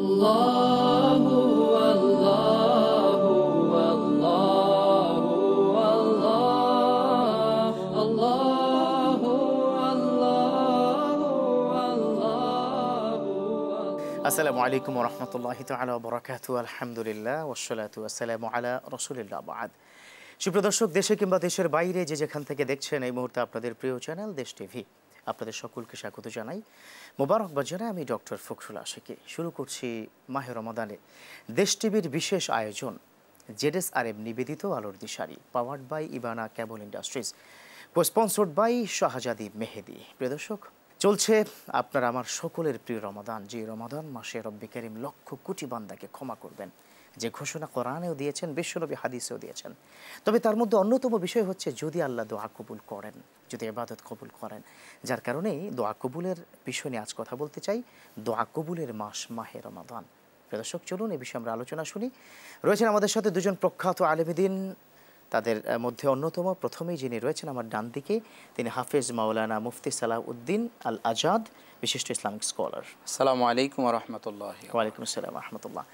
الله والله والله والله الله والله والله আসসালামু আলাইকুম ওয়া রাহমাতুল্লাহি তাআলা ওয়া বারাকাতুহু আলহামদুলিল্লাহ ওয়াসসালাতু ওয়াসসালামু আলা রাসূলিল্লাহ বা'দ। সুপ্রিয় দর্শক, দেশে কিংবা দেশের বাইরে যে যেখান থেকে দেখছেন এই মুহূর্তে আপনাদের প্রিয় চ্যানেল দেশ টিভি, আপনাদের সকলকে স্বাগত জানাই, মোবারকবাদ জানাই। আমি ডক্টর ফখরুল আশিকি। শুরু করছি মাহে রমাদানে দেশ টিভির বিশেষ আয়োজন জেডএসআরএম নিবেদিত আলোর দিশারি, powered by Ibana cable industries, sponsored by Shahzadi Mehedi. প্রিয় দর্শক, চলছে আপনার আমার সকলের প্রিয় রমাদান, যে রমাদান মাসে রব্বে কারীম লক্ষ কোটি বান্দাকে ক্ষমা করবেন, যে ঘোষণা কোরআনেও দিয়েছেন, বিশ্বনবী হাদিসেও দিয়েছেন। তবে তার মধ্যে অন্যতম বিষয় হচ্ছে যদি আল্লাহ দোয়া কবুল করেন, যদি ইবাদত কবুল করেন, যার কারণেই দোয়া কবুলের বিষয় নিয়ে আজ কথা বলতে চাই। দোয়া কবুলের মাস মাহে রমাদান। প্রিয় দর্শক, চলুন এ বিষয়ে আমরা আলোচনা শুনি। রয়েছেন আমাদের সাথে দুজন প্রখ্যাত আলেমদ্বীন, তাদের মধ্যে অন্যতম প্রথমেই যিনি রয়েছেন আমার ডান দিকে, তিনি হাফেজ মাওলানা মুফতি সালাউদ্দিন আল আজাদ, বিশিষ্ট ইসলামিক স্কলার। আসসালামু আলাইকুম ওয়া রাহমাতুল্লাহি। ওয়ালাইকুম আসসালাম ওয়া রাহমাতুল্লাহ।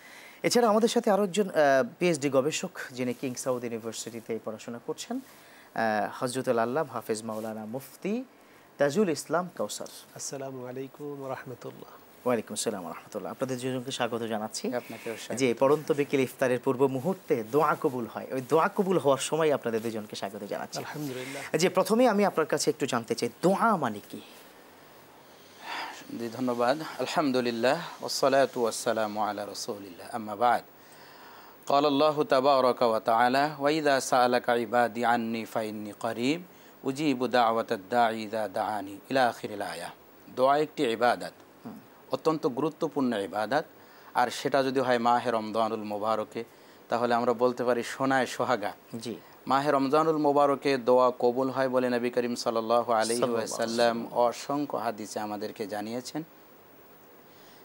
এছাড়া আমাদের সাথে আরও একজন পিএইচডি গবেষক, যিনি কিং সাউদ ইউনিভার্সিটিতে পড়াশোনা করছেন, হযরতুল আল্লাহ হাফেজ মাওলানা মুফতি তাজুল ইসলাম কাউসার। আসসালামু আলাইকুম ওয়া রাহমাতুল্লাহ। ওয়ালাইকুম আসসালাম ওয়া রাহমাতুল্লাহ। আপনাদের দুজনকে স্বাগত জানাচ্ছি। আপনাকেও স্বাগত। যে পড়ন্ত বিকেল ইফতারের পূর্ব মুহূর্তে দোয়া কবুল হয়, ওই দোয়া কবুল হওয়ার সময় আপনাদের দুজনকে স্বাগত জানাচ্ছি। আলহামদুলিল্লাহ। যে প্রথমেই আমি আপনার কাছে একটু জানতে চাই, দোয়া মানে কি? জি, ধন্যবাদ। আলহামদুলিল্লাহ ওয়াসসালাতু ওয়াসসালামু আলা রাসূলিল্লাহ, আম্মা বা'দ। قال الله تبارك وتعالى وإذا سألك عبادي عني فإني قريب أجيب دعوة الداعي إذا دعاني إلى آخر الآية। দোয়া একটি ইবাদত, অত্যন্ত গুরুত্বপূর্ণ ইবাদত। আর সেটা যদি হয় মাহে রমজানুল মুবারকে, তাহলে আমরা বলতে পারি সোনায় সোহাগা। জি, মাহে রমজানুল মুবারকে দোয়া কবুল হয় বলে নবী করিম সাল্লাল্লাহু আলাইহি ওয়াসাল্লাম অসংখ্য হাদিসে আমাদেরকে জানিয়েছেন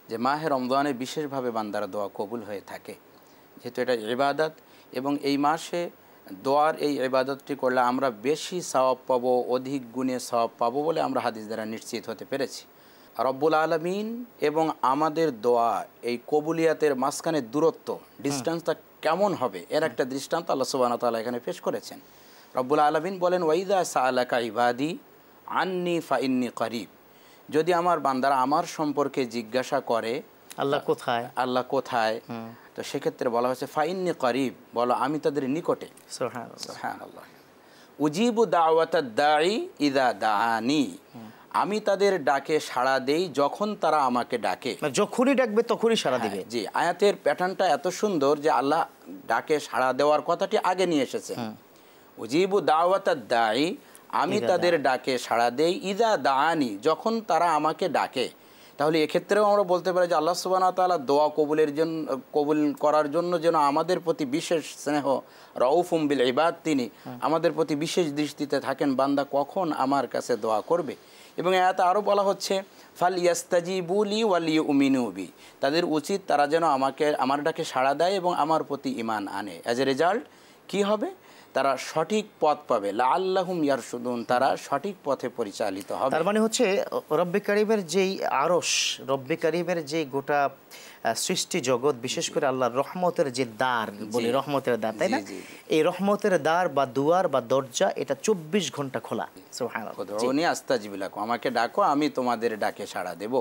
যে মাহে রমজানে বিশেষভাবে বান্দার দোয়া কবুল হয়ে থাকে, যেহেতু এটা ইবাদত। এবং এই মাসে দোয়ার এই ইবাদতটি করলে আমরা বেশি সওয়াব পাবো, অধিক গুণে সওয়াব পাবো বলে আমরা হাদিস দ্বারা নিশ্চিত হতে পেরেছি। রব্বুল আলামিন এবং আমাদের দোয়া এই কবুলিয়াতের মাঝখানে দূরত্ব, ডিস্টেন্সটা কেমন হবে, এর একটা দৃষ্টান্ত আল্লাহ সুবহানাহু ওয়া তাআলা এখানে পেশ করেছেন। রব্বুল আলামিন বলেন ওয়াইদা সাআলাকা ইবাদি আন্নি ফাইন্নি করিব। যদি আমার বান্দারা আমার সম্পর্কে জিজ্ঞাসা করে আল্লাহ কোথায়, আল্লাহ কোথায়, তো সেক্ষেত্রে বলা হয়েছে ফাইন্নি করিব, বলো আমি তাদের নিকটে। সুবহানাল্লাহ। সুবহানাল্লাহ। উজিবু দাওয়াতাদ দাঈ ইযা দাআনি, আমি তাদের ডাকে সাড়া দেই যখন তারা আমাকে ডাকে। যখনই ডাকবে তখনই সাড়া দিবে। জি, আয়াতের প্যাটার্নটা এত সুন্দর যে আল্লাহ ডাকে সাড়া দেওয়ার কথাটি আগে নিয়ে এসেছে। উজিবু দাওয়াতাদ দাঈ, আমি তাদের ডাকে সাড়া দেই ইযা দাআনি, যখন তারা আমাকে ডাকে। তাহলে এক্ষেত্রেও আমরা বলতে পারি যে আল্লাহ সুবহানাহু ওয়া তাআলা দোয়া কবুলের জন্য, কবুল করার জন্য যেন আমাদের প্রতি বিশেষ স্নেহ, রাউফুম বিল ইবাদ, তিনি আমাদের প্রতি বিশেষ দৃষ্টিতে থাকেন, বান্দা কখন আমার কাছে দোয়া করবে। এবং এতে আরও বলা হচ্ছে ফাল ইয়াস্তাজিবু লি ওয়া লিউমিনু বি, তাদের উচিত তারা যেন আমার ডাকে সাড়া দেয় এবং আমার প্রতি ঈমান আনে। অ্যাজ এ রেজাল্ট কী হবে? তারা সঠিক পথ পাবে, লাআল্লাহুম ইয়ারশুদুন, তারা সঠিক পথে পরিচালিত হবে। তার মানে হচ্ছে রব্বে কারীমের যেই আরশ, রব্বে কারীমের যে গোটা সৃষ্টি জগৎ, বিশেষ করে আল্লাহর রহমতের যে দ্বার, বলি রহমতের দ্বার, তাই না? এই রহমতের দ্বার বা দুয়ার বা দরজা, এটা 24 ঘন্টা খোলা। সুবহানাল্লাহ। আস্তাজিবু লাকুম, আমাকে ডাকো আমি তোমাদের ডাকে সাড়া দেব।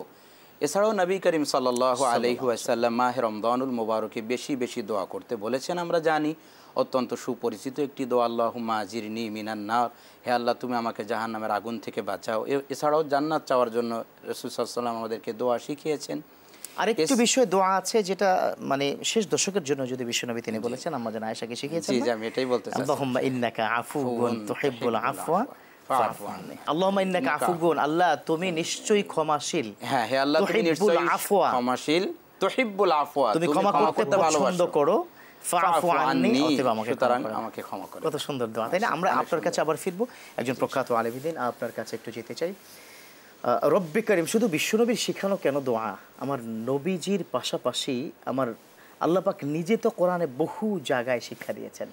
এছাড়াও নবী করিম সাল্লাল্লাহু আলাইহি ওয়াসাল্লাম মাহে রমজানুল মুবারকে বেশি বেশি দোয়া করতে বলেছেন। আমরা জানি অত্যন্ত সুপরিচিত একটি দোয়া, আল্লাহুম্মা আজিরনি মিনান নার, হে আল্লাহ তুমি আমাকে জাহান্নামের আগুন থেকে বাঁচাও। এছাড়াও জান্নাত চাওয়ার জন্য রাসূল সাল্লাল্লাহু আলাইহি ওয়াসাল্লাম আমাদেরকে দোয়া শিখিয়েছেন। আরেকটি বিষয় দোয়া আছে যেটা মানে শেষ দশকের জন্য যদি বিশ্বনবী তিনি বলেছেন, আম্মা জান আয়েশাকে শিখিয়েছেন। জি, আমি এটাই বলতে চাই, আল্লাহুম্মা ইন্নাকা আফুউন তুহিব্বুল আফওয়া ফাআফু আন্নি। আল্লাহুম্মা ইন্নাকা আফুউন, আল্লাহ তুমি নিশ্চয়ই ক্ষমাশীল। হ্যাঁ, হে আল্লাহ তুমি নিশ্চয়ই ক্ষমাশীল, তুহিব্বুল আফওয়া, তুমি ক্ষমা করতে পছন্দ করো, ফাআফু আন্নি, অতএব আমাকে ক্ষমা করো। কত সুন্দর দোয়া, তাই না? আমরা আপনার কাছে আবার ফিরবো, একজন প্রখ্যাত আলেমদ্বীন, আপনার কাছে একটু যেতে চাই। রব্বে কারীম, শুধু বিশ্বনবীর শিখানো কেন দোয়া, আমার নবীজির পাশাপাশি আমার আল্লাহ পাক নিজে তো কোরআনে বহু জায়গায় শিক্ষা দিয়েছেন।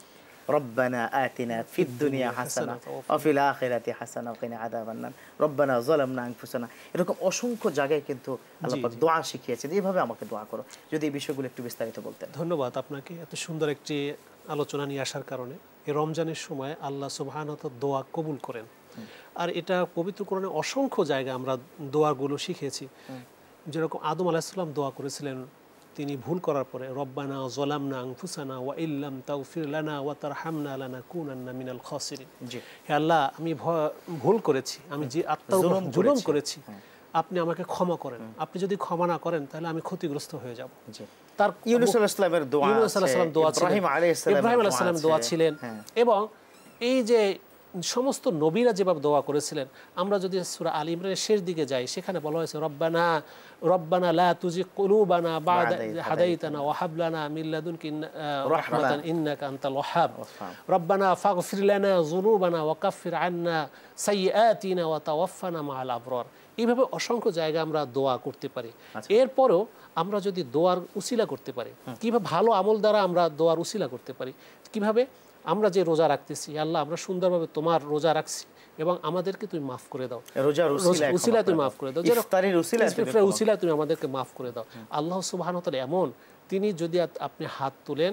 রব্বানা আতিনা ফিদ দুনিয়া হাসানা ওয়া ফিল আখিরাতি হাসানা ওয়া কিনা আযাবান নার রব্বানা যালামনা আনফুসানা। এরকম অসংখ্য জায়গায় কিন্তু আল্লাহ পাক দোয়া শিখিয়েছেন, এইভাবে আমাকে দোয়া করো। যদি এই বিষয়গুলো একটু বিস্তারিত বলতেন। ধন্যবাদ আপনাকে এত সুন্দর একটি আলোচনা নিয়ে আসার কারণে। এই রমজানের সময় আল্লাহ সুবহানাহু ওয়া তাআলা দোয়া কবুল করেন, আর এটা পবিত্র কোরআনে অসংখ্য জায়গায় আমরা দোয়াগুলো শিখেছি। যেরকম আদম আলাইহিস সালাম দোয়া করেছিলেন, তিনি ভুল করার পরে রব্বানা যালামনা আনফুসানা ওয়া ইল্লাম তাগফির লানা ওয়া তারহামনা লানাকুনান্না মিনাল খাসিরিন। হে আল্লাহ, আমি ভুল করেছি, আমি যে জুলুম করেছি, আপনি আমাকে ক্ষমা করেন। আপনি যদি ক্ষমা না করেন তাহলে আমি ক্ষতিগ্রস্ত হয়ে যাব। তার ইউনূস আলাইহিস সালামের দোয়া, ইউনূস আলাইহিস সালাম দোয়া ছিলেন, ইব্রাহিম আলাইহিস সালাম দোয়া ছিলেন। এবং এই যে সমস্ত নবীরা যেভাবে দোয়া করেছিলেন, আমরা যদি সূরা আল ইমরানের শেষ দিকে যাই, সেখানে বলা হয়েছে রব্বানা লা তুজিগ কুলুবানা বা'দা ইয হাদাইতানা ওয়া হাব লানা মিন লাদুনকা রাহমাতান ইন্নাকা আনতাল ওয়াহ্হাব রব্বানা ফাগফির লানা যুনুবানা ওয়া কাফির আন্না সাইয়্যাতিনা ওয়া তাওয়াফানা মা'আল আবরার। এইভাবে অসংখ্য জায়গায় আমরা দোয়া করতে পারি। এরপরও আমরা যদি দোয়ার উসিলা করতে পারি, কিভাবে ভালো আমল দ্বারা আমরা দোয়ার উসিলা করতে পারি, কিভাবে আমরা যে রোজা রাখতেছি, আল্লাহ আমরা সুন্দরভাবে তোমার রোজা রাখছি এবং আমাদেরকে তুমি মাফ করে দাও, রোজার উসিলা তুমি মাফ করে দাও, ইফতারের উসিলা তুমি আমাদেরকে মাফ করে দাও। আল্লাহ সুবহানাহু ওয়া তাআলা এমন, তিনি যদি আপনি হাত তুলেন,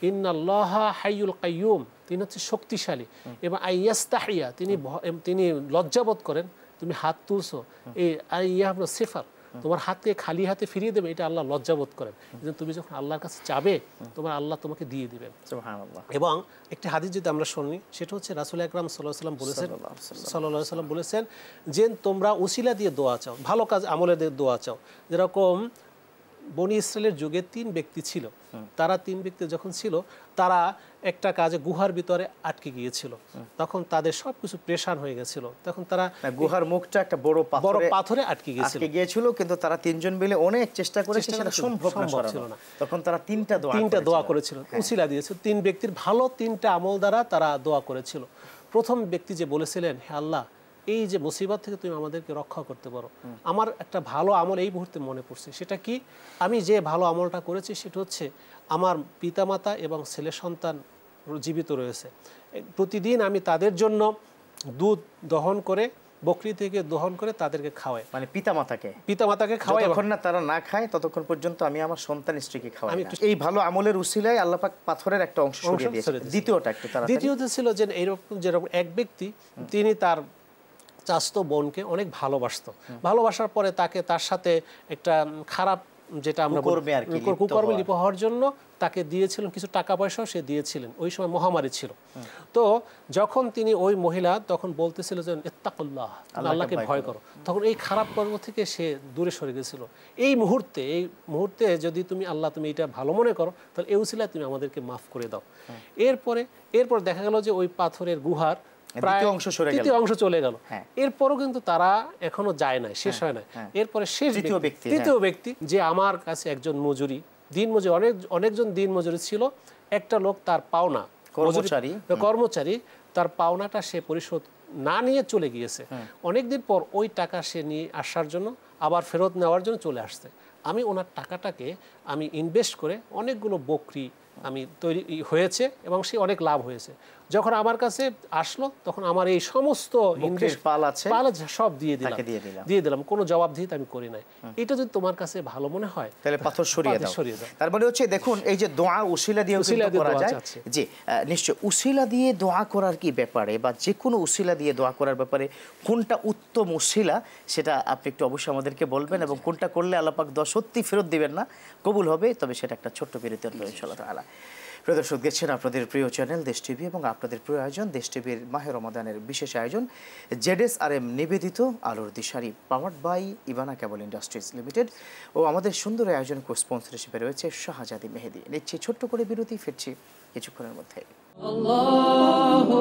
ইন্নাল্লাহা হাইয়ুল কাইয়ুম, তিনি হচ্ছে শক্তিশালী, এবং আইয়াস্তাহিয়া, তিনি লজ্জাবোধ করেন। তুমি হাত তুলছো, এই আইয়াহু সিফার, তোমার হাতকে খালি হাতে ফিরিয়ে দেবে, এটা আল্লাহ লজ্জাবোধ করেন। তুমি যখন আল্লাহর কাছে চাবে, তোমার আল্লাহ তোমাকে দিয়ে দিবেন। সুবহানাল্লাহ। এবং একটি হাদিস যদি আমরা শুনি, সেটা হচ্ছে রাসূল আকরাম সাল্লাল্লাহু আলাইহি সাল্লাম বলেছেন যে তোমরা উসিলা দিয়ে দোয়া চাও, ভালো কাজ আমলের দিয়ে দোয়া চাও। যেরকম বনি ইসরায়েলের যুগে 3 ব্যক্তি ছিল, তারা 3 ব্যক্তি যখন ছিল, তারা একটা কাজে গুহার ভিতরে আটকে গিয়েছিল। তখন তাদের সবকিছু প্রেশান হয়ে গেছিল। তখন তারা গুহার মুখটা একটা বড় পাথরে আটকে গিয়েছিল, কিন্তু তারা 3 জন মিলে অনেক চেষ্টা করেছে, সেটা সম্ভব ছিল না। তখন তারা তিনটা দোয়া করেছিল, উসিলা দিয়েছিল। 3 ব্যক্তির ভালো 3টা আমল দ্বারা তারা দোয়া করেছিল। প্রথম ব্যক্তি যে বলেছিলেন, হে আল্লাহ, এই যে মুসিবত থেকে তুমি আমাদেরকে রক্ষা করতে পারো। আমার একটা ভালো আমল এই মুহূর্তে মনে পড়ছে। সেটা কি? আমি যে ভালো আমলটা করেছি সেটা হচ্ছে, আমার পিতামাতা এবং ছেলে সন্তান জীবিত রয়েছে। প্রতিদিন আমি তাদের জন্য দুধ দহন করে, বকরি থেকে দহন করে তাদেরকে খাওয়াই। মানে পিতামাতাকে খাওয়াই। যতক্ষণ না তারা না খায় ততক্ষণ পর্যন্ত আমি আমার সন্তান স্ত্রীকে খাওয়াই। এই ভালো আমলের উসিলায় আল্লাহ পাক পাথরের একটা অংশ সরিয়ে দিয়েছেন। দ্বিতীয়টা ছিল যে এইরকম, যেরকম এক ব্যক্তি, তিনি তার চাচতো বোনকে অনেক ভালোবাসার পরে তার সাথে একটা খারাপ, যেটা আমরা কুকর্মে লিপ্ত হওয়ার জন্য তাকে দিয়েছিলেন কিছু টাকা পয়সাও সে দিয়েছিলেন। ওই সময় মহামারী ছিল। তো যখন তিনি, ওই মহিলা তখন বলতেছিল যে ইত্তাকুল্লাহ, আল্লাহকে ভয় করো, তখন এই খারাপ কর্ম থেকে সে দূরে সরে গেছিল। এই মুহূর্তে যদি তুমি আল্লাহ, তুমি এটা ভালো মনে করো, তাহলে এই উসিলায় তুমি আমাদেরকে মাফ করে দাও। এরপর দেখা গেল যে ওই পাথরের গুহার তৃতীয় অংশ চলে গেল। এরপরও কিন্তু তারা এখনো যায় নাই, শেষ হয় নাই। এরপরে তৃতীয় ব্যক্তি, যে আমার কাছে একজন মজুরি, অনেকজন দিন মজুরি ছিল, একটা লোক তার পাওনা, কর্মচারী, তার পাওনাটা সে পরিশোধ না নিয়ে চলে গিয়েছে। অনেকদিন পর ওই টাকা সে নিয়ে আসার জন্য, আবার ফেরত নেওয়ার জন্য চলে আসছে। আমি ওনার টাকাটাকে আমি ইনভেস্ট করে অনেকগুলো বকরি আমি তৈরি হয়েছে এবং সে অনেক লাভ হয়েছে। যখন আমার কাছে আসলো, তখন আমার এই সমস্ত পাল সব দিয়ে দিলাম, কোনো জবাবদিহিতা আমি করি নাই। এটা যদি তোমার কাছে ভালো মনে হয়, তাহলে পাথর সরিয়ে দাও। তার মানে হচ্ছে, দেখুন, এই যে দোয়া উসিলা দিয়ে করা যায়, যে নিশ্চয় উসিলা দিয়ে দোয়া করার কি ব্যাপারে, বা যে কোনো উসিলা দিয়ে দোয়া করার ব্যাপারে কোনটা উত্তম উসিলা, সেটা আপনি একটু অবশ্যই আমাদেরকে বলবেন, এবং কোনটা করলে আল্লাহ পাক দোয়া সত্যি ফেরত দিবেন না, কবুল হবে। তবে সেটা একটা ছোট্ট বিরতি হবে ইনশাআল্লাহ তাআলা। প্রিয় দর্শক, দেখছেন আপনাদের প্রিয় চ্যানেল দেশ টিভি এবং আপনাদের প্রিয় আয়োজন দেশ টিভির মাহে রমাদানের বিশেষ আয়োজন ZSRM নিবেদিত আলোর দিশারি, powered by Ibana cable industries limited. ও আমাদের সুন্দর আয়োজন কো স্পন্সর হিসেবে রয়েছে শাহজাদি মেহেদি। নিচ্ছি ছোট্ট করে বিরতি, ফিরছি কিছুক্ষণের মধ্যে। আল্লাহু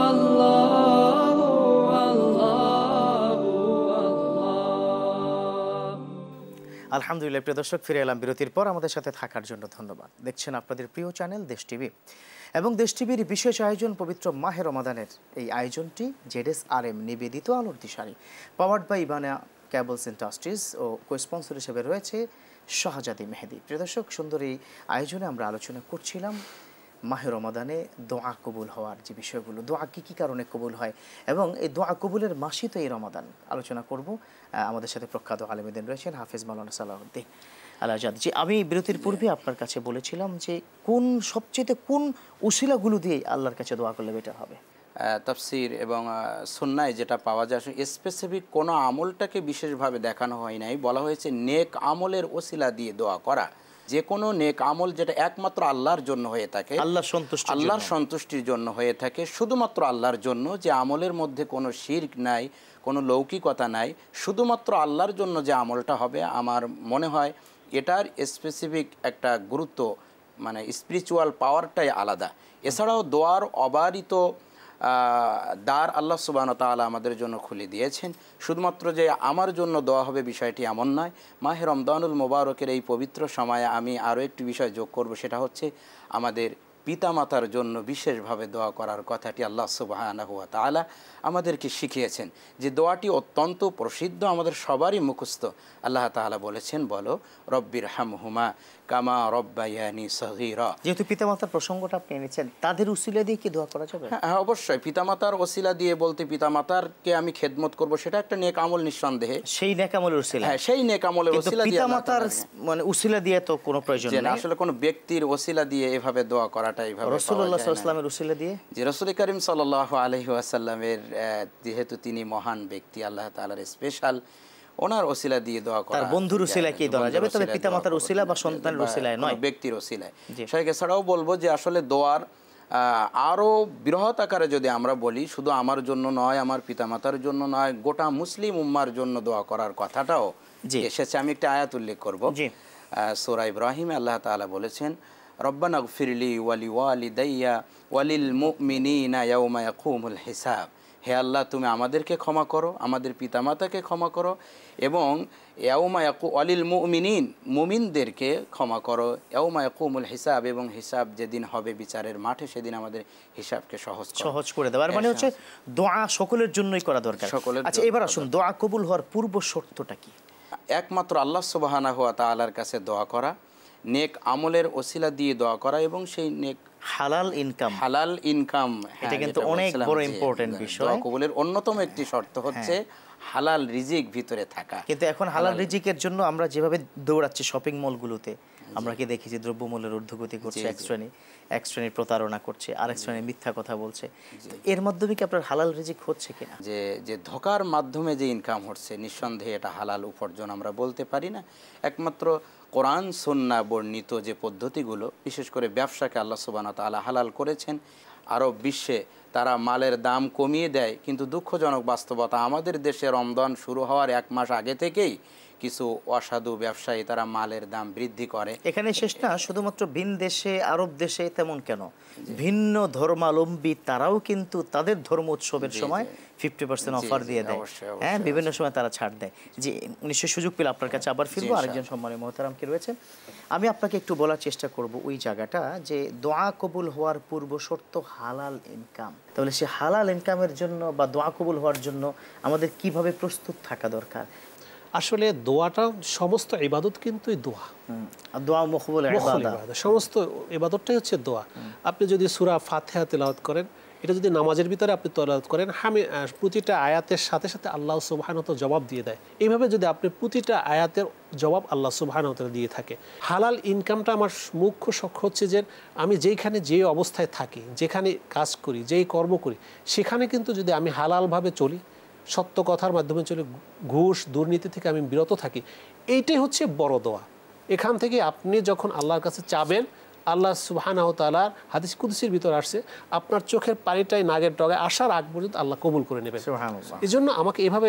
আল্লাহু আল্লাহু আলহামদুলিল্লাহ। প্রিয় দর্শক, ফিরে এলাম বিরতির পর। আমাদের সাথে থাকার জন্য ধন্যবাদ। দেখছেন আপনাদের প্রিয় চ্যানেল দেশ টিভি এবং দেশ টিভির বিশেষ আয়োজন পবিত্র মাহে রমাদানের এই আয়োজনটি ZSRM নিবেদিত আলোর দিশারি, powered by Ibana cables industries ও কো-স্পন্সর হিসেবে রয়েছে শাহজাদি মেহেদি। প্রিয় দর্শক, সুন্দর এই আয়োজনে আমরা আলোচনা করছিলাম মাহে রমাদানে দোয়া কবুল হওয়ার যে বিষয়গুলো, দোয়া কী কী কারণে কবুল হয়, এবং এই দোয়া কবুলের মাসই তো এই রমাদান, আলোচনা করব। আমাদের সাথে প্রখ্যাত আলেমুদ্দিন রয়েছেন হাফিজ মাওলানা সালাউদ্দিন আল আজাদ। যে আমি বিরতির পূর্বে আপনার কাছে বলেছিলাম যে সবচেয়ে কোন উসিলাগুলো দিয়ে আল্লাহর কাছে দোয়া করলে বেটার হবে? তাফসির এবং সুন্নায় যেটা পাওয়া যায়, স্পেসিফিক কোনো আমলটাকে বিশেষভাবে দেখানো হয় নাই, বলা হয়েছে নেক আমলের ওসিলা দিয়ে দোয়া করা। যে কোনো নেক আমল যেটা একমাত্র আল্লাহর জন্য হয়ে থাকে, আল্লাহর সন্তুষ্টির জন্য হয়ে থাকে, শুধুমাত্র আল্লাহর জন্য, যে আমলের মধ্যে কোনো শিরক নাই, কোনো লৌকিকতা নাই, শুধুমাত্র আল্লাহর জন্য যে আমলটা হবে, আমার মনে হয় এটার স্পেসিফিক একটা গুরুত্ব, মানে স্পিরিচুয়াল পাওয়ারটাই আলাদা। এছাড়াও দোয়ার অবারিত দ্বার আল্লাহ সুবহানাহু ওয়া তাআলা আমাদের জন্য খুলে দিয়েছেন। শুধুমাত্র যে আমার জন্য দোয়া হবে বিষয়টি এমন নয়। মাহে রমজানুল মোবারকের এই পবিত্র সময়ে আমি আরও একটি বিষয় যোগ করব, সেটা হচ্ছে আমাদের পিতামাতার জন্য বিশেষভাবে দোয়া করার কথাটি আল্লাহ সুবহানাহু ওয়া তাআলা আমাদেরকে শিখিয়েছেন, যে দোয়াটি অত্যন্ত প্রসিদ্ধ, আমাদের সবারই মুখস্থ। আল্লাহ তাআলা বলেছেন, বলো রব্বির হামহুমা কামা রব্বায়ানি সগীরা। যেহেতু পিতামাতার প্রসঙ্গটা আপনি এনেছেন, তাদের উসিলা দিয়ে কি দোয়া করা যাবে? হ্যাঁ, অবশ্যই। পিতামাতার ওসিলা দিয়ে বলতে পিতামাতারকে আমি খেদমত করব, সেটা একটা নেক আমল নিঃসন্দেহে। সেই নেক আমলের উসিলা? হ্যাঁ, সেই নেক আমলের ওসিলা দিয়ে। পিতামাতার মানে উসিলা দিয়ে তো কোনো প্রয়োজন নেই। আসলে কোনো ব্যক্তির ওসিলা দিয়ে এভাবে দোয়া করাটা এইভাবে রাসূলুল্লাহ সাল্লাল্লাহু আলাইহি ওয়াসাল্লামের উসিলা দিয়ে, যে রাসূল করিম সাল্লাল্লাহু আলাইহি ওয়াসাল্লামের, যেহেতু তিনি মহান ব্যক্তি, আল্লাহ তাআলার স্পেশাল, ওনার ওসিলা দিয়ে দোয়া করা, তার বন্ধুর উসিলায় কি দোয়া যাবে, তবে পিতামাতার উসিলা বা সন্তানের উসিলায় নয়, ব্যক্তির উসিলায়। সেই এছাড়াও বলবো যে আসলে দোয়ার আরও বৃহৎ আকারে যদি আমরা বলি, শুধু আমার জন্য নয়, আমার পিতামাতার জন্য নয়, গোটা মুসলিম উম্মার জন্য দোয়া করার কথাটাও এসেছে। আমি একটা আয়াত উল্লেখ করব। সূরা ইব্রাহিমে আল্লাহ তাআলা বলেছেন, রব্বানা গফিরলি ওয়ালি ওয়ালিদাইয়া ওয়ালিল মুমিনিনা ইয়াউমা ইয়াকুমুল হিসাব। হে আল্লাহ, তুমি আমাদেরকে ক্ষমা করো, আমাদের পিতামাতাকে ক্ষমা করো, এবং ইয়াউমা ওয়ালিল মুমিনিন, মুমিনদেরকে ক্ষমা করো, ইয়াউমা ইয়াকুমুল হিসাব, এবং হিসাব যেদিন হবে বিচারের মাঠে, সেদিন আমাদের হিসাবকে সহজ করে দেওয়ার মানে হচ্ছে দোয়া সকলের জন্যই করা দরকার। আচ্ছা, এবার আসুন, দোয়া কবুল হওয়ার পূর্ব শর্তটা কি? একমাত্র আল্লাহ সুবহানাহু ওয়া তাআলার কাছে দোয়া করা, নেক আমলের ওসিলা দিয়ে দোয়া করা, এবং সেই নেক হালাল ইনকাম, এটা কিন্তু অনেক বড় ইম্পর্টেন্ট বিষয়। দোয়া কবুলের অন্যতম একটি শর্ত হচ্ছে হালাল রিজিক ভিতরে থাকা। কিন্তু এখন হালাল রিজিকের জন্য আমরা যেভাবে দৌড়াচ্ছি শপিং মলগুলোতে, আমরা কি দেখি যে দ্রব্যমূল্যের ঊর্ধ্বগতি করছে, এক শ্রেণীর প্রতারণা করছে, আরেক শ্রেণীর মিথ্যা কথা বলছে। এর মাধ্যমে কি আপনার হালাল রিজিক হচ্ছে কিনা? যে ধোকার মাধ্যমে যে ইনকাম হচ্ছে, নিঃসন্দেহে এটা হালাল উপার্জন আমরা বলতে পারি না। একমাত্র কোরআন সুন্নাহ বর্ণিত যে পদ্ধতিগুলো, বিশেষ করে ব্যবসাকে আল্লাহ সুবহানাহু ওয়া তাআলা হালাল করেছেন। আরব বিশ্বে তারা মালের দাম কমিয়ে দেয়, কিন্তু দুঃখজনক বাস্তবতা, আমাদের দেশে রমজান শুরু হওয়ার 1 মাস আগে থেকেই কিছু অসাধু ব্যবসায়ী তারা মালের দাম বৃদ্ধি করে। এখানে শেষ না, শুধুমাত্র ভিন দেশে, আরব দেশে তেমন কেন, ভিন্ন ধর্মাবলম্বী তারাও কিন্তু তাদের ধর্ম উৎসবের সময় 50% অফার দিয়ে দেয়। হ্যাঁ, বিভিন্ন সময় তারা ছাড় দেয়। যে নিশ্চয়ই সুযোগ পেলে আপনার কাছে আবার ফিরবো। আরেকজন সম্মানীয় মোহতারাম কি রয়েছেন, আমি আপনাকে একটু বলার চেষ্টা করব ওই জায়গাটা, যে দোয়া কবুল হওয়ার পূর্ব শর্ত হালাল ইনকাম। তাহলে সে হালাল ইনকামের জন্য বা দোয়া কবুল হওয়ার জন্য আমাদের কিভাবে প্রস্তুত থাকা দরকার? আসলে দোয়াটা, সমস্ত ইবাদত কিন্তু দোয়া, দোয়া মকবুল ইবাদত, সমস্ত ইবাদতটাই হচ্ছে দোয়া। আপনি যদি সূরা ফাতিহা তেলাওয়াত করেন, এটা যদি নামাজের ভিতরে আপনি তেলাওয়াত করেন, প্রতিটা আয়াতের সাথে সাথে আল্লাহ সুবহানাহু ওয়া তাআলা জবাব দিয়ে দেয়। এইভাবে যদি আপনি প্রতিটা আয়াতের জবাব আল্লাহ সুবহানাহু ওয়া তাআলা দিয়ে থাকে। হালাল ইনকামটা আমার মুখ্য লক্ষ্য হচ্ছে যে আমি যেখানে যে অবস্থায় থাকি, যেখানে কাজ করি, যেই কর্ম করি, সেখানে কিন্তু যদি আমি হালালভাবে চলি, সত্য কথার মাধ্যমে চলে, ঘুষ দুর্নীতি থেকে আমি বিরত থাকি, এইটাই হচ্ছে বড় দোয়া। এখান থেকে আপনি যখন আল্লাহর কাছে চাবেন, আল্লাহ সুবহানাহু ওয়া তাআলার হাদিস কুদসির ভিতর আসছে, আপনার চোখের পানিটাই নাগের ডগায় আসার আগ পর্যন্ত আল্লাহ কবুল করে নেবেন। এই জন্য আমাকে এভাবে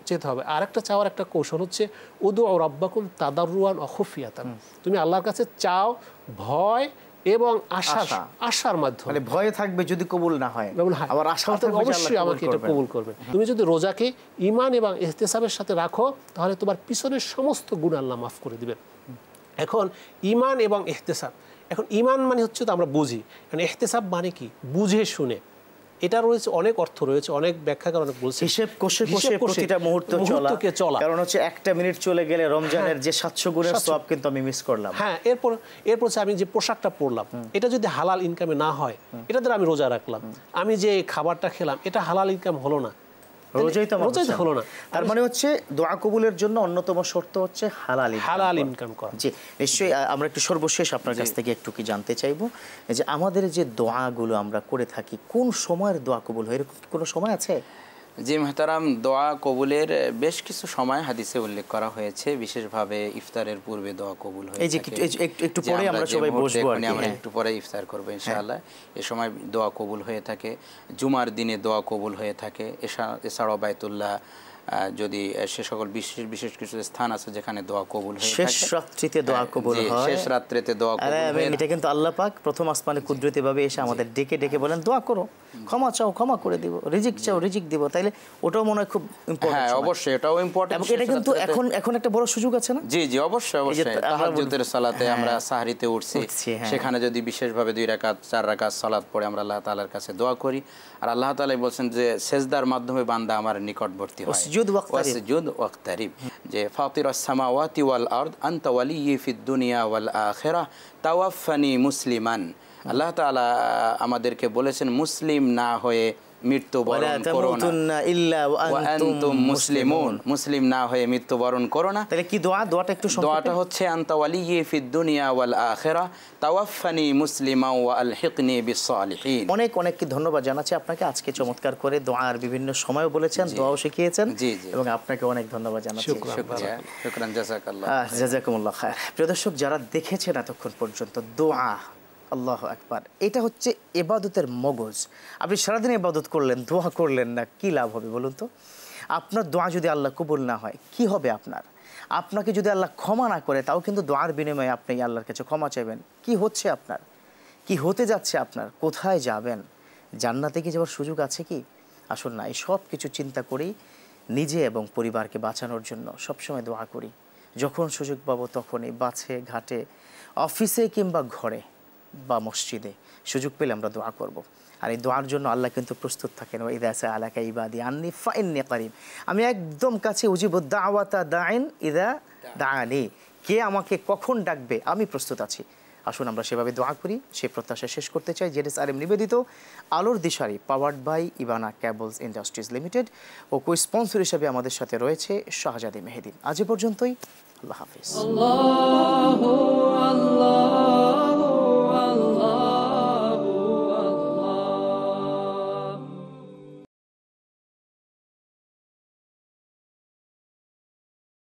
চেতে হবে। আর একটা চাওয়ার একটা কৌশল হচ্ছে উদু রাব্বাকুম তাদাররুআন ওয়া খুফিয়াতান। তুমি আল্লাহর কাছে চাও ভয় এবং আশার মাধ্যমে। মানে ভয় থাকবে যদি কবুল না হয়, আবার আশাও থাকবে অবশ্যই আমাকে এটা কবুল করবে। তুমি যদি রোজাকে ঈমান এবং ইহতিসাবের সাথে রাখো, তাহলে তোমার পিছনের সমস্ত গুনাহ আল্লাহ মাফ করে দিবেন। এখন ঈমান এবং ইহতিসাব, এখন ঈমান মানে হচ্ছে তো আমরা বুঝি, এখন ইহতিসাব মানে কি, বুঝে শুনে এটা রয়েছে অনেক অর্থ রয়েছে, অনেক ব্যাখ্যাকার অনেক বলছে হিসেব কষে কষে প্রতিটা মুহূর্তকে চলা, কারণ হচ্ছে একটা মিনিট চলে গেলে রমজানের যে 700 গুণের সওয়াব কিন্তু আমি মিস করলাম। হ্যাঁ, এরপর আমি যে পোশাকটা পরলাম এটা যদি হালাল ইনকামে না হয়, এটা দ্বারা আমি রোজা রাখলাম, আমি যে খাবারটা খেলাম এটা হালাল ইনকাম হলো না, রোজাই তো হলো না। তার মানে হচ্ছে দোয়া কবুলের জন্য অন্যতম শর্ত হচ্ছে হালাল ইনকাম করা। জি, নিশ্চয়ই। আমরা একটু সর্বশেষ আপনার কাছ থেকে একটু কি জানতে চাইবো যে আমাদের যে দোয়াগুলো আমরা করে থাকি কোন সময়ের দোয়া কবুল হয়, এরকম কোনো সময় আছে? জি মুহতারাম, দোয়া কবুলের বেশ কিছু সময় হাদিসে উল্লেখ করা হয়েছে, বিশেষভাবে ইফতারের পূর্বে দোয়া কবুল হয়ে থাকে। একটু পরে আমরা সবাই বসবো, আমরা একটু পরে ইফতার করব ইনশাআল্লাহ। এই সময় দোয়া কবুল হয়ে থাকে। জুমার দিনে দোয়া কবুল হয়ে থাকে। এছাড়াও বাইতুল্লাহ, যদি সে সকল বিশেষ কিছু স্থান আছে যেখানে দোয়া কবুল হয়ে থাকে। শেষ রাত্রিতে দোয়া কবুল হয়, শেষ রাত্রিতে দোয়া কবুল হয়। এটা কিন্তু আল্লাহ পাক প্রথম আসমানে কুদরতি ভাবে এসে আমাদের ডেকে ডেকে বলেন দোয়া করো, ক্ষমা চাও, ক্ষমা করে দিব, রিজিক চাও, রিজিক দিব। তাইলে ওটাও মনে হয় খুব ইম্পর্টেন্ট। হ্যাঁ, অবশ্যই এটাও ইম্পর্টেন্ট। এটা কিন্তু এখন একটা বড় সুযোগ আছে না? জি জি, অবশ্যই। তাহাজ্জুদের সালাতে আমরা সাহরিতে উঠছি, সেখানে যদি বিশেষভাবে 2 রাকাত 4 রাকাত সালাত পড়ে আমরা আল্লাহ তাআলার কাছে দোয়া করি, আর আল্লাহ তাআলা বলেন যে সেজদার মাধ্যমে বান্দা আমার নিকটবর্তী হয়। ওয়াসজুদ ওয়াকতারিব, যে ফাতিরাস সামাওয়াতি ওয়াল আরদ আনতা ওয়ালিয়্যি ফিদ দুনিয়া ওয়াল আখিরাহ তাওয়াফফানি মুসলিমান। আল্লাহ তাআলা আমাদেরকে বলেছেন মুসলিম না হয়ে মৃত্যুবরণ করো না, ইল্লা ওয়া আনতুম মুসলিমুন, মুসলিম না হয়ে মৃত্যুবরণ করো না। তাহলে কি দোয়াটা একটু দোয়াটা হচ্ছে আনতা ওয়ালিয়্যি ফিদ দুনিয়া ওয়াল আখিরাহ তাওয়াফফানি মুসলিমান ওয়া আলহিকনি বিস সালিহিন। অনেক কি ধন্যবাদ জানাচ্ছি আপনাকে। আজকে চমৎকার করে দোয়ার বিভিন্ন সময়ও বলেছেন, দোয়াও শিখিয়েছেন, এবং আপনাকে অনেক ধন্যবাদ জানাচ্ছি। শুকরান, জাযাকাল্লাহ, জাযাকুমুল্লাহ খায়র। প্রিয় দর্শক, যারা দেখেছেন এতক্ষণ পর্যন্ত দোয়া, আল্লাহু আকবার, এটা হচ্ছে ইবাদতের মগজ। আপনি সারাদিন ইবাদত করলেন, দোয়া করলেন না, কি লাভ হবে বলুন তো? আপনার দোয়া যদি আল্লাহ কবুল না হয় কি হবে আপনাকে যদি আল্লাহ ক্ষমা না করে, তাও কিন্তু দোয়ার বিনিময়ে আপনি আল্লাহর কাছে ক্ষমা চাইবেন। কি হচ্ছে আপনার, কি হতে যাচ্ছে আপনার, কোথায় যাবেন, জান্নাতে কি যাওয়ার সুযোগ আছে কি? আসুন না, এই সব কিছু চিন্তা করেই নিজে এবং পরিবারকে বাঁচানোর জন্য সবসময় দোয়া করি। যখন সুযোগ পাবো তখনই, বাছে ঘাটে, অফিসে কিংবা ঘরে বা মসজিদে সুযোগ পেলে আমরা দোয়া করব। আর এই দোয়ার জন্য আল্লাহ কিন্তু প্রস্তুত থাকেন। ইযা সাআলাকা ইবাদি আন্নী ফাইন্নী করিব, আমি একদম কাছে, উজিবুদ দাওয়াতা দাইন ইযা দাআনি, কে আমাকে কখন ডাকবে আমি প্রস্তুত আছি। আসুন আমরা সেভাবে দোয়া করি, সেই প্রত্যাশা শেষ করতে চাই। জেডএস আরএম নিবেদিত আলোর দিশারি, powered by Ibana cables industries limited, ও কো স্পন্সর হিসেবে আমাদের সাথে রয়েছে শাহজাদি মেহেদী। আজ পর্যন্তই, আল্লাহ হাফেজ।